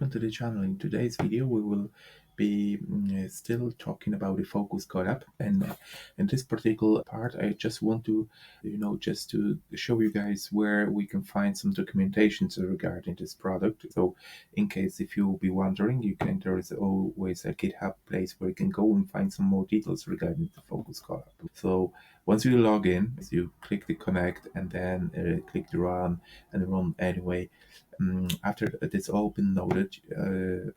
welcome to the channel. In today's video, we will be still talking about the Foocus Colab, and in this particular part, I just want to, just to show you guys where we can find some documentations regarding this product. So, in case if you'll be wondering, there is always a GitHub place where you can go and find some more details regarding the Foocus Colab. So, once you log in, you click the connect and then click the run and run anyway. After it's all been loaded,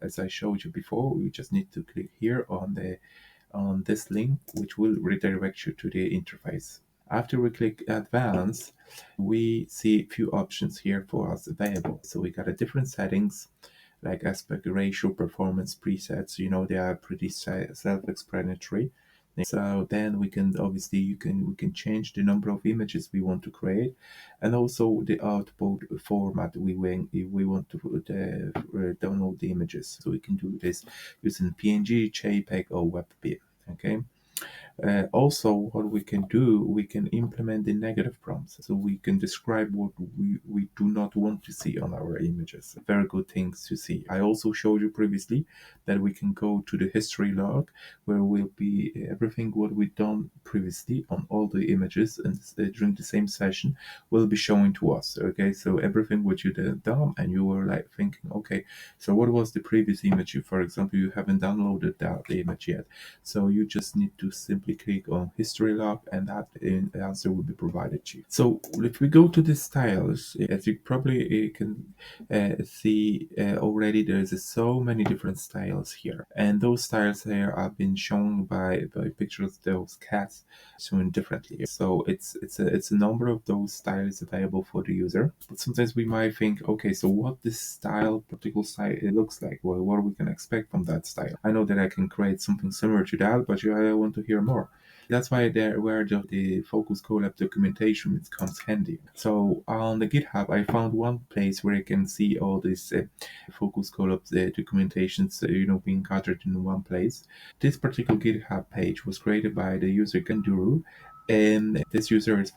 as I showed you before, we just need to click here on this link, which will redirect you to the interface. After we click advanced, we see a few options here for us available. So we got a different settings like aspect ratio, performance presets. They are pretty self-explanatory. So then we can obviously we can change the number of images we want to create, and also the output format we want to download the images. So we can do this using PNG, JPEG, or WebP. Okay. Also, what we can do, we can implement the negative prompts. So we can describe what we do not want to see on our images. Very good things to see. I also showed you previously that we can go to the history log where will be everything what we've done previously on all the images, and during the same session will be showing to us. Okay, so everything what you done, and you were like thinking, okay, so what was the previous image? For example, you haven't downloaded that image yet, so you just need to simply click on history log, and that answer will be provided to you. So if we go to the styles, as you probably can see already, there's so many different styles here, and those styles here have been shown by pictures of those cats shown differently. So it's a number of those styles available for the user. But sometimes we might think, okay, so what this particular style it looks like, well, what we can expect from that style. I know that I can create something similar to that, but I want to hear more. That's why where the Foocus Colab documentation comes handy. So on the GitHub, I found one place where you can see all these Foocus Colab documentations, being gathered in one place. This particular GitHub page was created by the user Ganduru, and this user is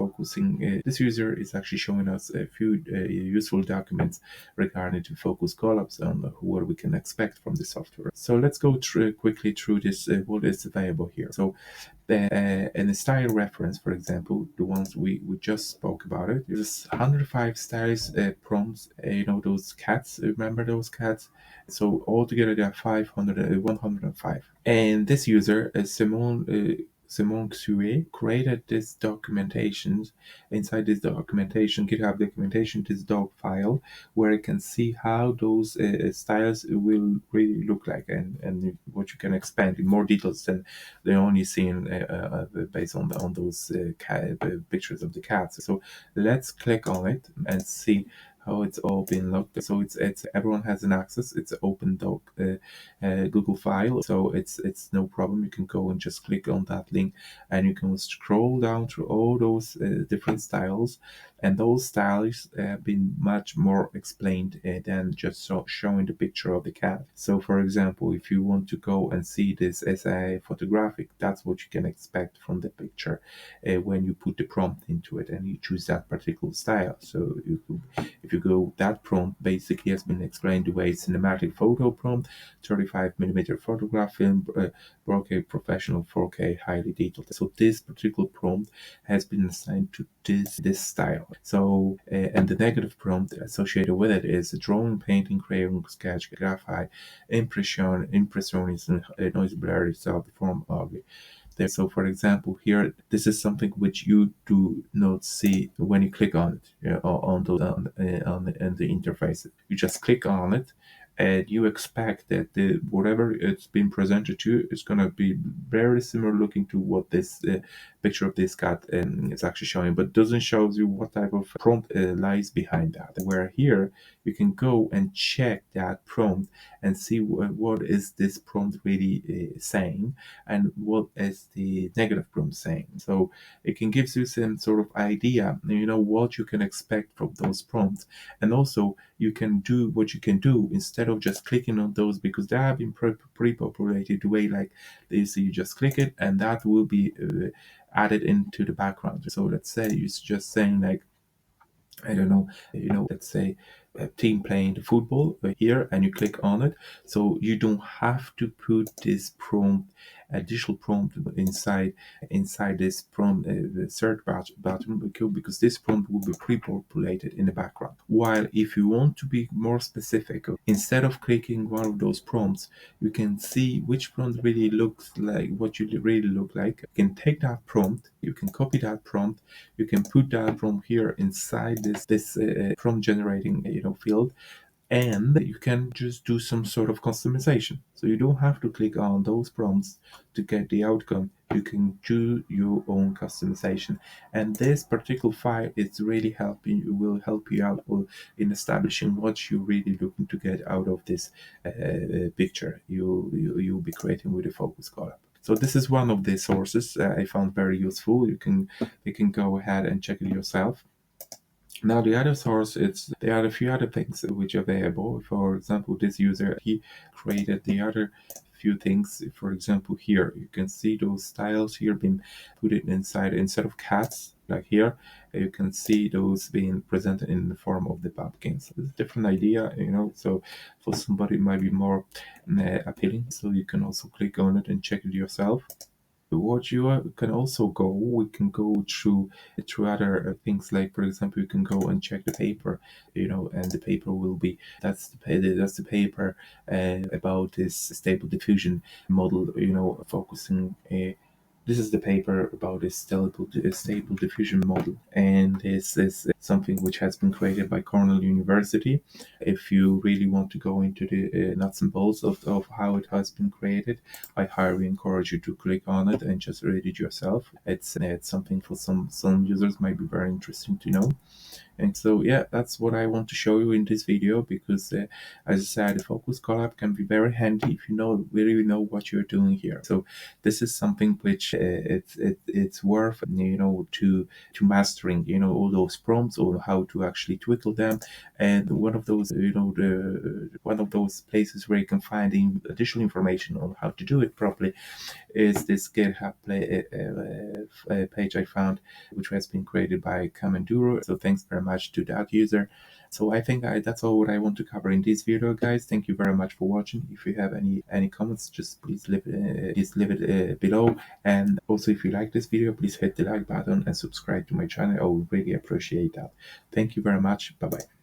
this user is actually showing us a few useful documents regarding to Foocus Colabs and what we can expect from the software. So let's go quickly through this, what is available here. So in the style reference, for example, the ones we just spoke about it, there's 105 styles prompts, those cats, remember those cats? So altogether there are 105. And this user, Simon Xue, created this documentation. Inside this documentation, GitHub documentation, this doc file, where you can see how those styles will really look like, and what you can expand in more details than they only seen based on those pictures of the cats. So let's click on it and see how it's all been looked. So it's everyone has an access. It's an open doc Google file, so it's no problem. You can go and just click on that link, and you can scroll down through all those different styles, and those styles have been much more explained than just showing the picture of the cat. So for example, if you want to go and see this as a photographic, that's what you can expect from the picture when you put the prompt into it and you choose that particular style. So if you go, that prompt basically has been explained the way cinematic photo prompt, 35mm photograph film, Bokeh professional 4K highly detailed. So this particular prompt has been assigned to this style. So and the negative prompt associated with it is drawing, painting, crayon, sketch, graphite, impressionism, noise, blurry, self form, ugly. So for example, here, this is something which you do not see when you click on it, on the interface. You just click on it, and you expect that whatever it's been presented to you is going to be very similar looking to what this picture of this cat is actually showing, but doesn't show you what type of prompt lies behind that. Where here you can go and check that prompt and see what is this prompt really saying, and what is the negative prompt saying. So it can give you some sort of idea, what you can expect from those prompts, and also you can do what you can do instead of just clicking on those, because they have been pre-populated the way like this. You just click it, and that will be added into the background. So let's say you're just saying like, I don't know, let's say a team playing the football here, and you click on it. So you don't have to put this prompt, additional prompt inside this prompt, the search button, because this prompt will be pre-populated in the background. While if you want to be more specific, instead of clicking one of those prompts, you can see which prompt really looks like what you really look like. You can take that prompt, you can copy that prompt, you can put that prompt here inside this prompt generating field, and you can just do some sort of customization. So you don't have to click on those prompts to get the outcome. You can do your own customization, and this particular file is really helping you, will help you out in establishing what you're really looking to get out of this picture you'll be creating with the Foocus Colab. So this is one of the sources I found very useful. You can go ahead and check it yourself. Now the other source, there are a few other things which are available. For example, this user, he created the other few things. For example, here you can see those styles here being put it inside, instead of cats like here, you can see those being presented in the form of the pumpkins. It's a different idea, so for somebody it might be more appealing. So you can also click on it and check it yourself. What you can also go, we can go through other things, like for example you can go and check the paper, and the paper will be, that's the paper about this stable diffusion model, focusing this is the paper about this stable diffusion model, and this is something which has been created by Cornell University. If you really want to go into the nuts and bolts of how it has been created, I highly encourage you to click on it and just read it yourself. It's something for some users might be very interesting to know. And so, yeah, that's what I want to show you in this video, because as I said, the Foocus Colab can be very handy if you really know what you're doing here. So this is something which it's worth, to mastering, all those prompts, or how to actually twiddle them. And one of those, one of those places where you can find additional information on how to do it properly is this GitHub page I found, which has been created by Kamenduro. So thanks very much to that user. So I think that's all what I want to cover in this video, guys. Thank you very much for watching. If you have any comments, just please leave it below. And also, if you like this video, please hit the like button and subscribe to my channel. I would really appreciate that. Thank you very much. Bye bye.